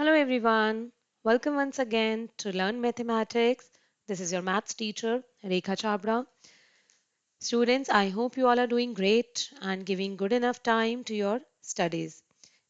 Hello everyone. Welcome once again to Learn Mathematics. This is your maths teacher, Rekha Chhabra. Students, I hope you all are doing great and giving good enough time to your studies.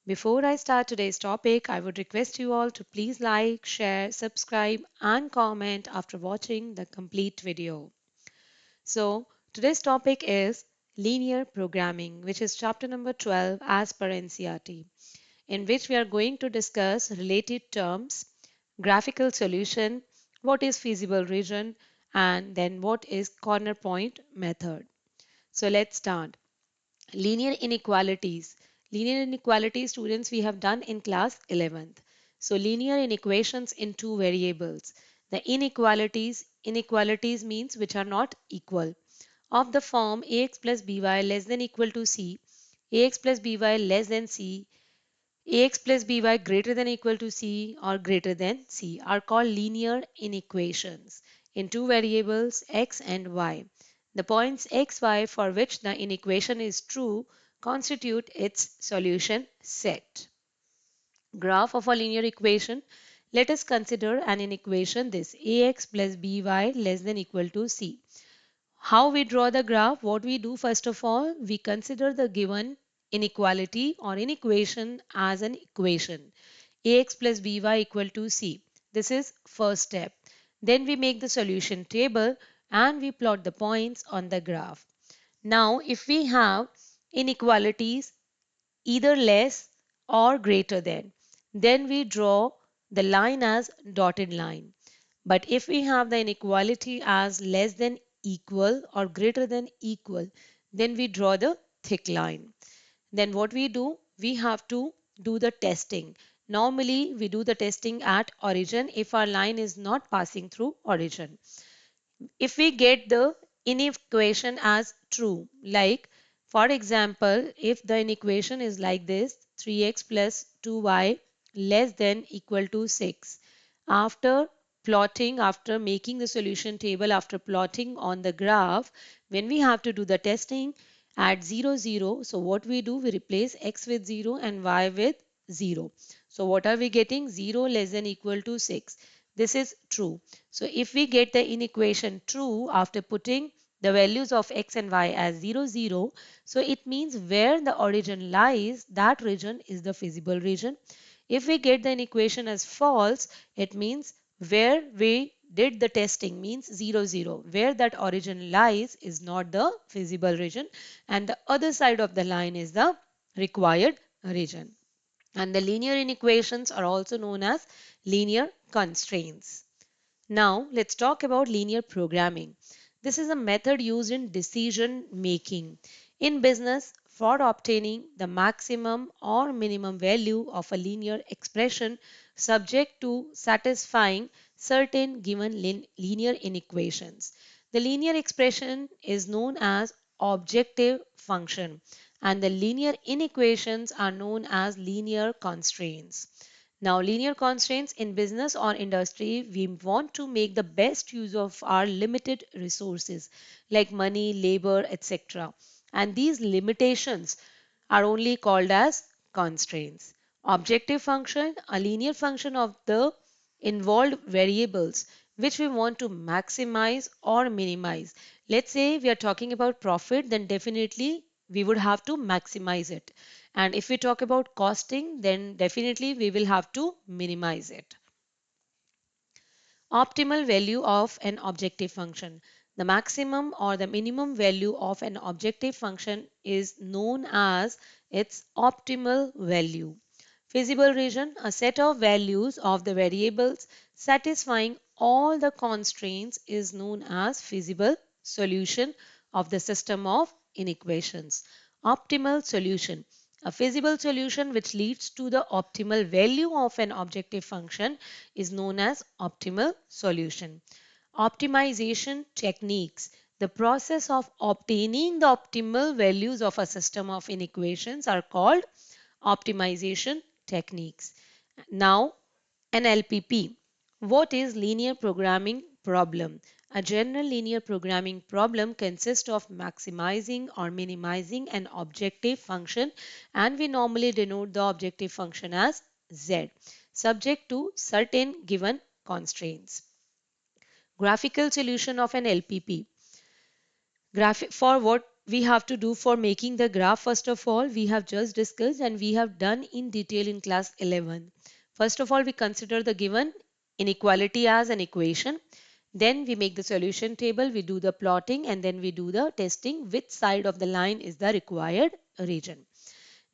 Before I start today's topic, I would request you all to please like, share, subscribe and comment after watching the complete video. So, today's topic is linear programming, which is chapter number 12 as per NCERT, in which we are going to discuss related terms, graphical solution, what is feasible region, and then what is corner point method. So let's start. Linear inequalities. Linear inequalities, students, we have done in class 11th. So linear inequations in two variables. The inequalities means which are not equal. Of the form ax plus by less than equal to c, ax plus by less than c, ax plus by greater than equal to c or greater than c are called linear inequations in two variables x and y. The points x, y for which the inequation is true constitute its solution set. Graph of a linear equation. Let us consider an inequation this ax plus by less than equal to c. How we draw the graph? What we do first of all, we consider the given inequality or inequation as an equation. Ax plus by equal to c. This is first step. Then we make the solution table and we plot the points on the graph. Now if we have inequalities either less or greater than, then we draw the line as dotted line. But if we have the inequality as less than equal or greater than equal, then we draw the thick line. Then what we do? We have to do the testing. Normally, we do the testing at origin if our line is not passing through origin. If we get the inequation as true, like for example, if the inequation is like this 3x plus 2y less than equal to 6, after plotting, after making the solution table, after plotting on the graph, when we have to do the testing at 0 0, so what we do, we replace x with 0 and y with 0. So what are we getting? 0 less than equal to 6. This is true. So if we get the inequation true after putting the values of x and y as 0 0, so it means where the origin lies, that region is the feasible region. If we get the inequation as false, it means where we did the testing means 0 0, where that origin lies is not the feasible region and the other side of the line is the required region. And the linear inequations are also known as linear constraints. Now let's talk about linear programming. This is a method used in decision making. In business, for obtaining the maximum or minimum value of a linear expression subject to satisfying certain given linear inequations. The linear expression is known as objective function and the linear inequations are known as linear constraints. Now, linear constraints in business or industry, we want to make the best use of our limited resources like money, labor, etc. And these limitations are only called as constraints. Objective function, a linear function of the involved variables which we want to maximize or minimize. Let's say we are talking about profit, then definitely we would have to maximize it. And if we talk about costing, then definitely we will have to minimize it. Optimal value of an objective function. The maximum or the minimum value of an objective function is known as its optimal value. Feasible region, a set of values of the variables satisfying all the constraints is known as feasible solution of the system of inequations. Optimal solution. A feasible solution which leads to the optimal value of an objective function is known as optimal solution. Optimization techniques. The process of obtaining the optimal values of a system of inequations are called optimization techniques. Now, NLPP. What is linear programming problem? A general linear programming problem consists of maximizing or minimizing an objective function and we normally denote the objective function as Z. subject to certain given constraints. Graphical solution of an LPP. Graphic for what we have to do for making the graph, first of all, we have just discussed and we have done in detail in class 11. First of all, we consider the given inequality as an equation. Then we make the solution table, we do the plotting, and then we do the testing which side of the line is the required region.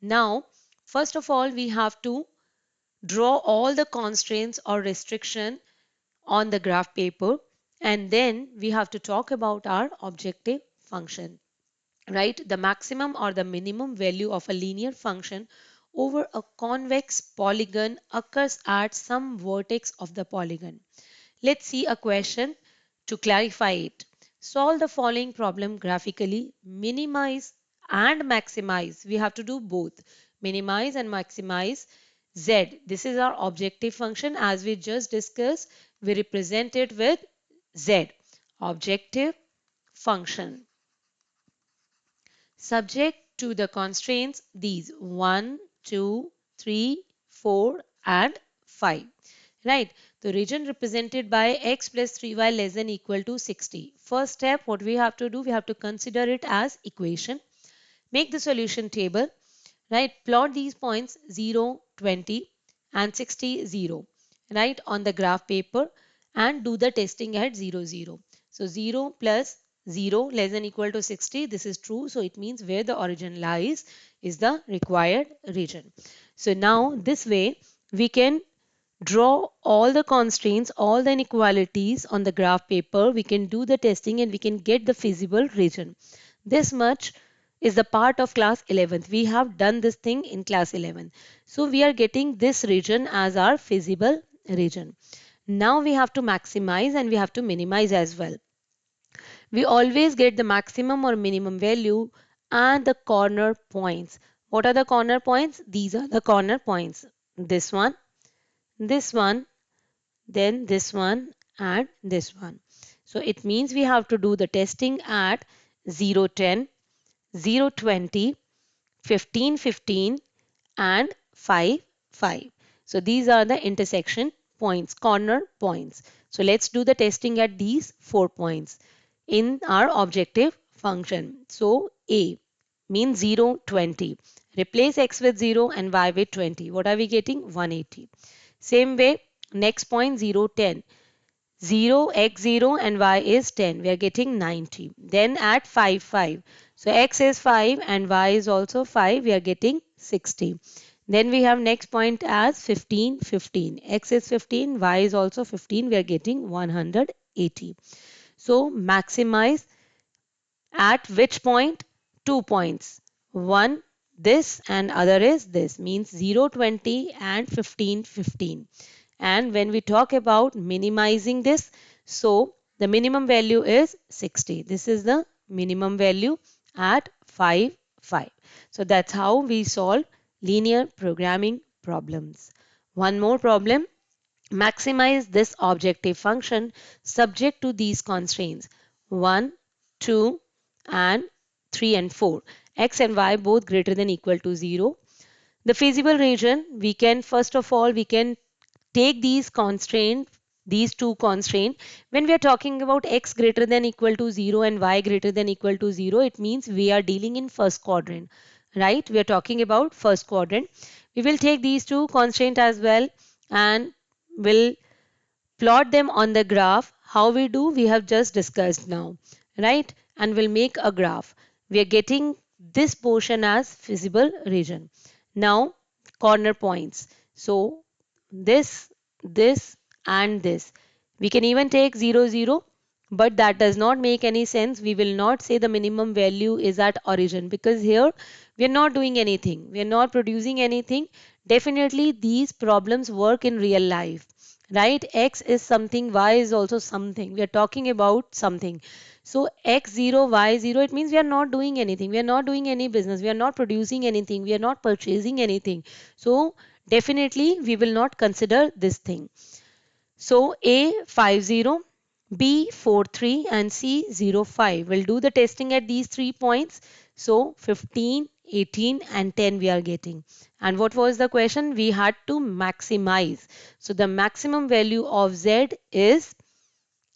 Now, first of all, we have to draw all the constraints or restriction on the graph paper, and then we have to talk about our objective function, right? The maximum or the minimum value of a linear function over a convex polygon occurs at some vertex of the polygon. Let's see a question to clarify it. Solve the following problem graphically. Minimize and maximize. We have to do both. Minimize and maximize z. This is our objective function. As we just discussed, we represent it with z. Objective function. Subject to the constraints these 1, 2, 3, 4 and 5. Right. The region represented by x plus 3y less than equal to 60. First step, what we have to do, we have to consider it as equation. Make the solution table. Right. Plot these points 0, 20 and 60, 0. Right. On the graph paper and do the testing at 0, 0. So 0 plus 0 less than equal to 60. This is true. So it means where the origin lies is the required region. So now this way we can draw all the constraints, all the inequalities on the graph paper. We can do the testing and we can get the feasible region. This much is the part of class 11th. We have done this thing in class 11. So we are getting this region as our feasible region. Now we have to maximize and we have to minimize as well. We always get the maximum or minimum value and the corner points. What are the corner points? These are the corner points. This one, then this one and this one. So it means we have to do the testing at 0, 10, 0, 20, 15, 15 and 5, 5. So these are the intersection points, corner points. So let's do the testing at these 4 points in our objective function. So A means 0, 20. Replace x with 0 and y with 20. What are we getting? 180. Same way, next point 0, 10. 0, x 0 and y is 10. We are getting 90. Then at 5, 5. So x is 5 and y is also 5. We are getting 60. Then we have next point as 15, 15. X is 15, y is also 15. We are getting 180. So maximize at which point? 2 points. One this and other is this, means 0, 20 and 15, 15. And when we talk about minimizing this, so the minimum value is 60. This is the minimum value at 5, 5. So that's how we solve linear programming problems. One more problem. Maximize this objective function subject to these constraints 1, 2 and 3 and 4. X and y both greater than equal to 0. The feasible region, we can first of all we can take these constraints, these two constraints. When we are talking about x greater than equal to 0 and y greater than equal to 0, it means we are dealing in first quadrant, right? We are talking about first quadrant. We will take these two constraints as well and will plot them on the graph. How we do, we have just discussed now, right? And we'll make a graph. We are getting this portion as feasible region. Now corner points. So this and this. We can even take 0, 0, but that does not make any sense. We will not say the minimum value is at origin because here we are not doing anything. We are not producing anything. Definitely these problems work in real life, right? X is something, y is also something. We are talking about something. So x0, y0, it means we are not doing anything. We are not doing any business. We are not producing anything. We are not purchasing anything. So definitely we will not consider this thing. So A 50, B 43 and C 05. We'll do the testing at these 3 points. So 15, 18 and 10 we are getting. And what was the question? We had to maximize. So the maximum value of z is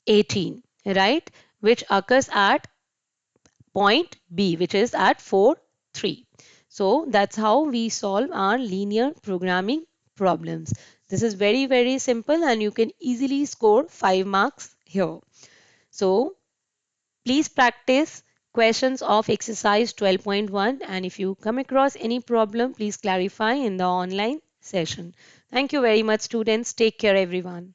18, right? Which occurs at point B, which is at 4, 3. So that's how we solve our linear programming problems. This is very, very simple and you can easily score 5 marks here. So please practice questions of exercise 12.1, and if you come across any problem, please clarify in the online session. Thank you very much, students. Take care, everyone.